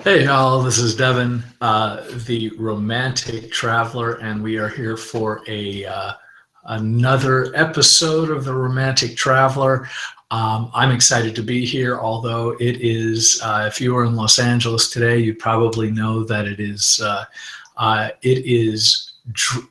Hey, y'all, this is Devin, the Romantic Traveler, and we are here for another episode of the Romantic Traveler. I'm excited to be here, although it is, if you are in Los Angeles today, you probably know that it is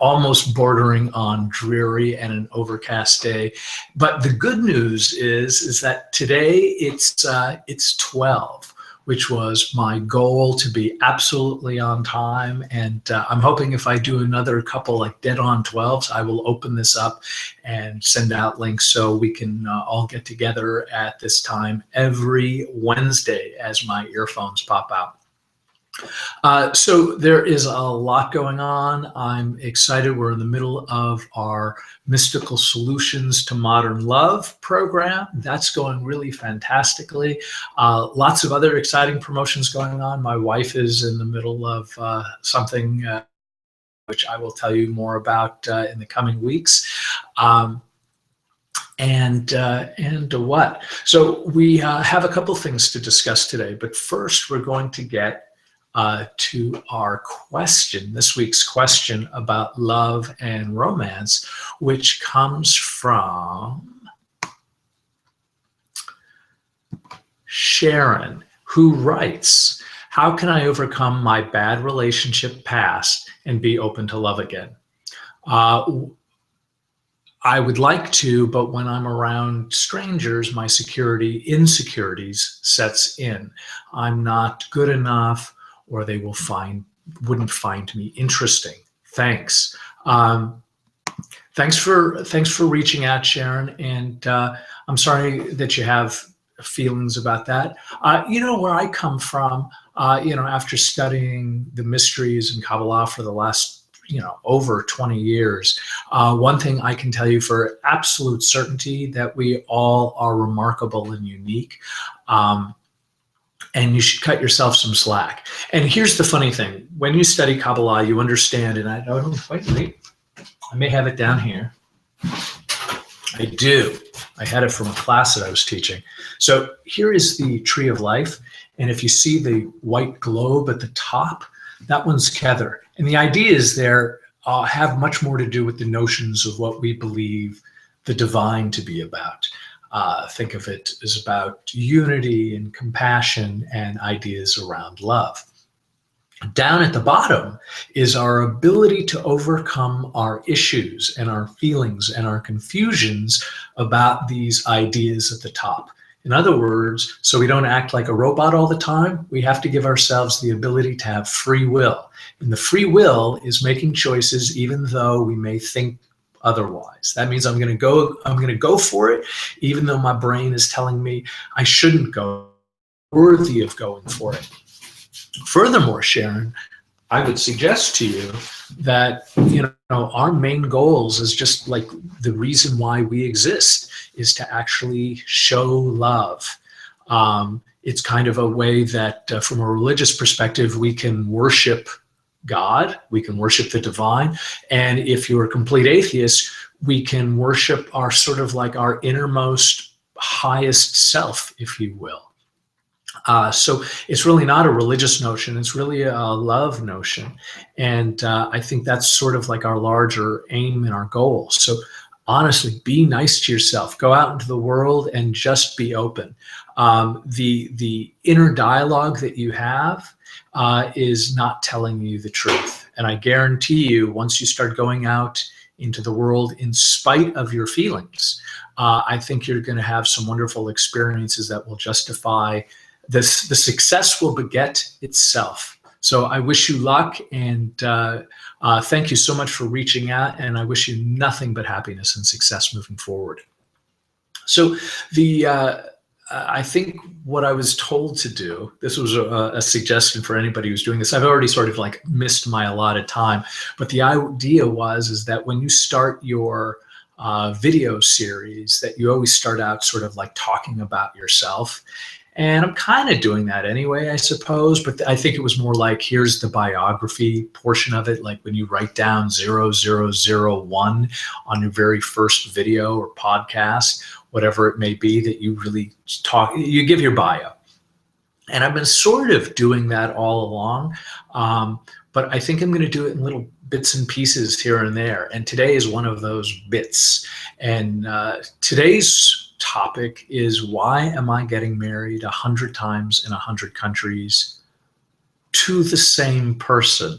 almost bordering on dreary and an overcast day. But the good news is that today it's 12, which was my goal to be absolutely on time. And I'm hoping if I do another couple like dead on 12s, I will open this up and send out links so we can all get together at this time every Wednesday as my earphones pop out. So there is a lot going on. I'm excited. We're in the middle of our Mystical Solutions to Modern Love program. That's going really fantastically. Lots of other exciting promotions going on. My wife is in the middle of something which I will tell you more about in the coming weeks. And what? So we have a couple things to discuss today, but first we're going to get to our question, this week's question about love and romance, which comes from Sharon, who writes, "How can I overcome my bad relationship past and be open to love again?" I would like to, but when I'm around strangers, my insecurities sets in. I'm not good enough, or they wouldn't find me interesting. Thanks. Thanks for reaching out, Sharon. And I'm sorry that you have feelings about that. Where I come from, after studying the mysteries in Kabbalah for the last over 20 years. One thing I can tell you for absolute certainty, that we all are remarkable and unique. And you should cut yourself some slack. And here's the funny thing. When you study Kabbalah, you understand, and I don't, wait, I may have it down here. I do. I had it from a class that I was teaching. So here is the tree of life. And if you see the white globe at the top, that one's Kether. And the ideas there have much more to do with the notions of what we believe the divine to be about. Think of it as about unity and compassion and ideas around love. Down at the bottom is our ability to overcome our issues and our feelings and our confusions about these ideas at the top. In other words, so we don't act like a robot all the time, we have to give ourselves the ability to have free will. And the free will is making choices even though we may think otherwise. That means I'm going to go for it, even though my brain is telling me I shouldn't go, worthy of going for it. Furthermore, Sharon, I would suggest to you that, our main goals is just like the reason why we exist is to actually show love. It's kind of a way that from a religious perspective, we can worship God, we can worship the divine. And if you're a complete atheist, we can worship our sort of like our innermost highest self, if you will. So it's really not a religious notion, it's really a love notion. And I think that's sort of like our larger aim and our goal. So honestly, be nice to yourself, go out into the world and just be open. The inner dialogue that you have is not telling you the truth. And I guarantee you, once you start going out into the world in spite of your feelings, I think you're going to have some wonderful experiences that will justify this. The success will beget itself. So I wish you luck, and thank you so much for reaching out, and I wish you nothing but happiness and success moving forward. So I think what I was told to do, this was a suggestion for anybody who's doing this. I've already sort of like missed my allotted time, but the idea is that when you start your video series, that you always start out sort of like talking about yourself. And I'm kind of doing that anyway, I suppose, but I think it was more like, here's the biography portion of it, like when you write down 0001 on your very first video or podcast, whatever it may be that you really talk, you give your bio. And I've been sort of doing that all along, but I think I'm going to do it in little bits and pieces here and there. And today is one of those bits. And today's topic is, why am I getting married 100 times in 100 countries to the same person?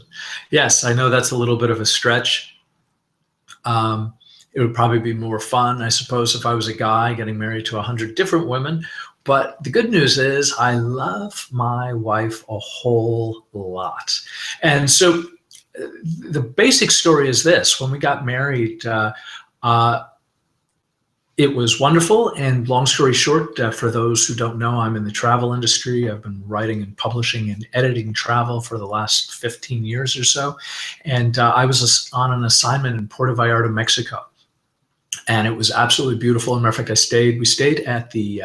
Yes, I know that's a little bit of a stretch. It would probably be more fun, I suppose, if I was a guy getting married to 100 different women. But the good news is I love my wife a whole lot. And so the basic story is this. When we got married, it was wonderful. And long story short, for those who don't know, I'm in the travel industry. I've been writing and publishing and editing travel for the last 15 years or so. And I was on an assignment in Puerto Vallarta, Mexico. And it was absolutely beautiful. As a matter of fact, we stayed at the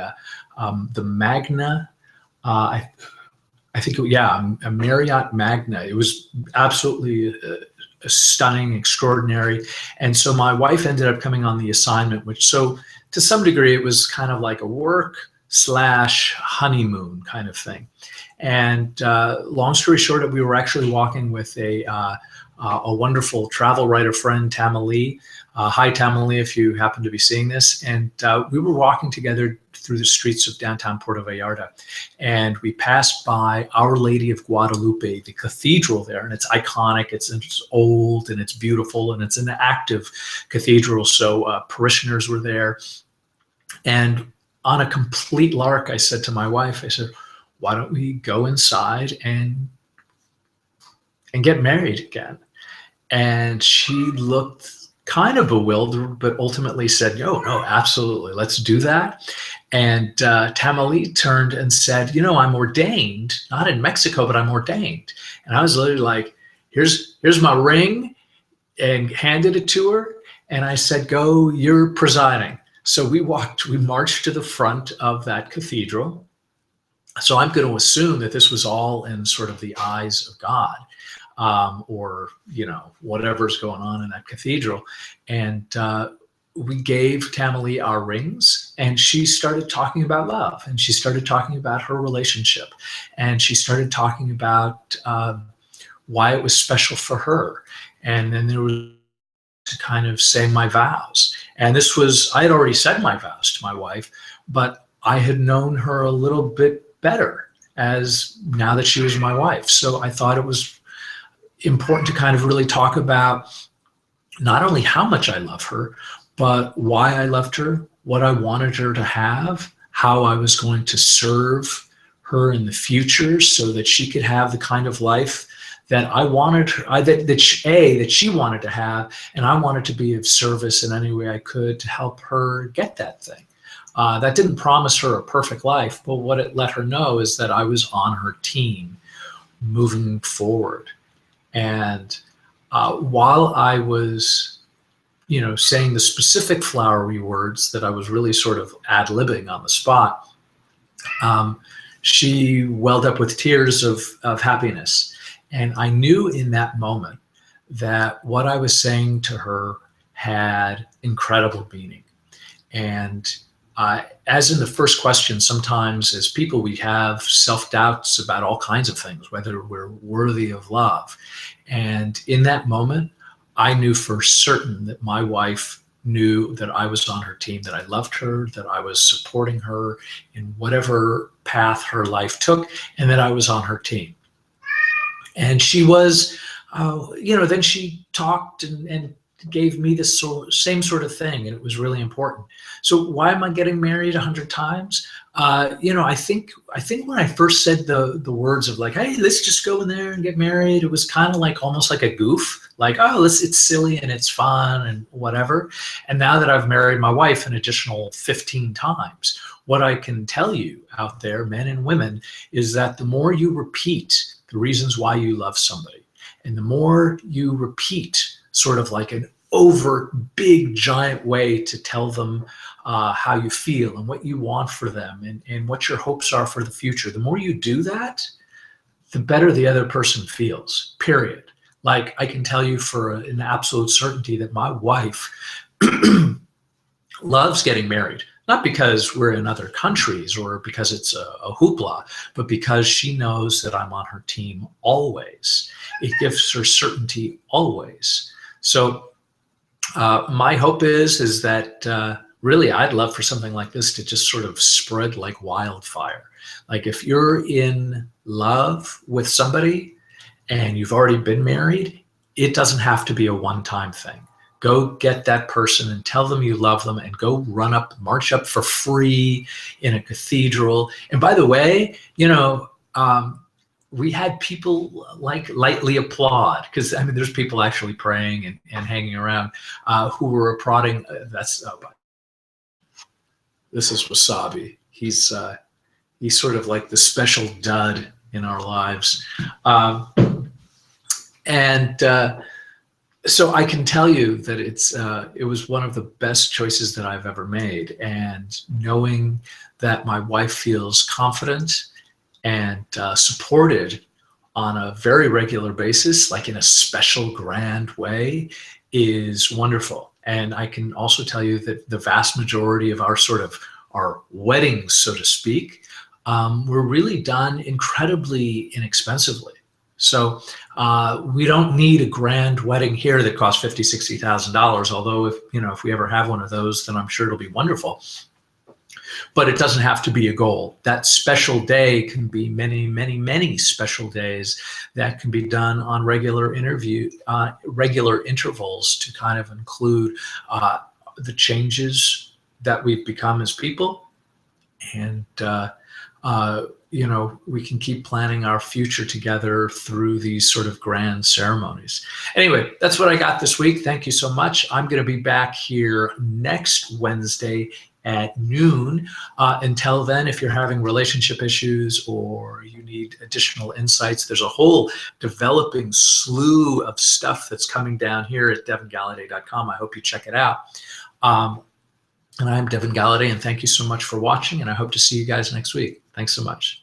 Magna, I think, a Marriott Magna. It was absolutely stunning, extraordinary. And so my wife ended up coming on the assignment, which, so to some degree, it was kind of like a work/honeymoon kind of thing. And long story short, we were actually walking with a wonderful travel writer friend, Tamalee. Hi, Tamalee, if you happen to be seeing this. And we were walking together through the streets of downtown Puerto Vallarta, and we passed by Our Lady of Guadalupe, the cathedral there, and it's iconic. It's old and it's beautiful, and it's an active cathedral. So parishioners were there, and on a complete lark, I said to my wife, I said, "Why don't we go inside and get married again?" And she looked kind of bewildered, but ultimately said, no, absolutely, let's do that. And Tamalee turned and said, I'm ordained, not in Mexico, but I'm ordained. And I was literally like, here's my ring, and handed it to her. And I said, go, you're presiding. So we marched to the front of that cathedral. So I'm going to assume that this was all in sort of the eyes of God. Or whatever's going on in that cathedral. And we gave Tamalee our rings, and she started talking about love, and she started talking about her relationship, and she started talking about why it was special for her. And then there was to kind of say my vows. And I had already said my vows to my wife, but I had known her a little bit better as now that she was my wife. So I thought it was important to kind of really talk about not only how much I love her, but why I loved her, what I wanted her to have, how I was going to serve her in the future so that she could have the kind of life that I wanted her, that she wanted to have, and I wanted to be of service in any way I could to help her get that thing. That didn't promise her a perfect life, but what it let her know is that I was on her team moving forward. And while I was, saying the specific flowery words that I was really sort of ad-libbing on the spot, she welled up with tears of happiness. And I knew in that moment that what I was saying to her had incredible meaning. And as in the first question, sometimes as people, we have self-doubts about all kinds of things, whether we're worthy of love. And in that moment, I knew for certain that my wife knew that I was on her team, that I loved her, that I was supporting her in whatever path her life took, and that I was on her team. And she was, then she talked and gave me the same sort of thing, and it was really important. So why am I getting married 100 times? I think when I first said the words of like, hey, let's just go in there and get married, it was kind of like almost like a goof, like, oh, it's silly and it's fun and whatever. And now that I've married my wife an additional 15 times, what I can tell you out there, men and women, is that the more you repeat the reasons why you love somebody, and the more you repeat sort of like an overt, big, giant way to tell them how you feel and what you want for them and what your hopes are for the future. The more you do that, the better the other person feels, period. Like, I can tell you for an absolute certainty that my wife loves getting married. Not because we're in other countries or because it's a hoopla, but because she knows that I'm on her team always. It gives her certainty always. So my hope is that really I'd love for something like this to just sort of spread like wildfire. Like if you're in love with somebody and you've already been married, it doesn't have to be a one-time thing. Go get that person and tell them you love them and go march up for free in a cathedral. And by the way, we had people like lightly applaud, because I mean, there's people actually praying and hanging around who were applauding. This is Wasabi. He's sort of like the special dud in our lives. So I can tell you that it was one of the best choices that I've ever made. And knowing that my wife feels confident and supported on a very regular basis, like in a special grand way, is wonderful. And I can also tell you that the vast majority of our weddings, so to speak, were really done incredibly inexpensively. So we don't need a grand wedding here that costs $50,000, $60,000. Although if we ever have one of those, then I'm sure it'll be wonderful. But it doesn't have to be a goal. That special day can be many, many, many special days that can be done on regular intervals to kind of include the changes that we've become as people, and we can keep planning our future together through these sort of grand ceremonies. Anyway, that's what I got this week. Thank you so much. I'm going to be back here next Wednesday at noon. Until then, if you're having relationship issues or you need additional insights, there's a whole developing slew of stuff that's coming down here at DevinGalliday.com. I hope you check it out. And I'm Devin Galliday, and thank you so much for watching, and I hope to see you guys next week. Thanks so much.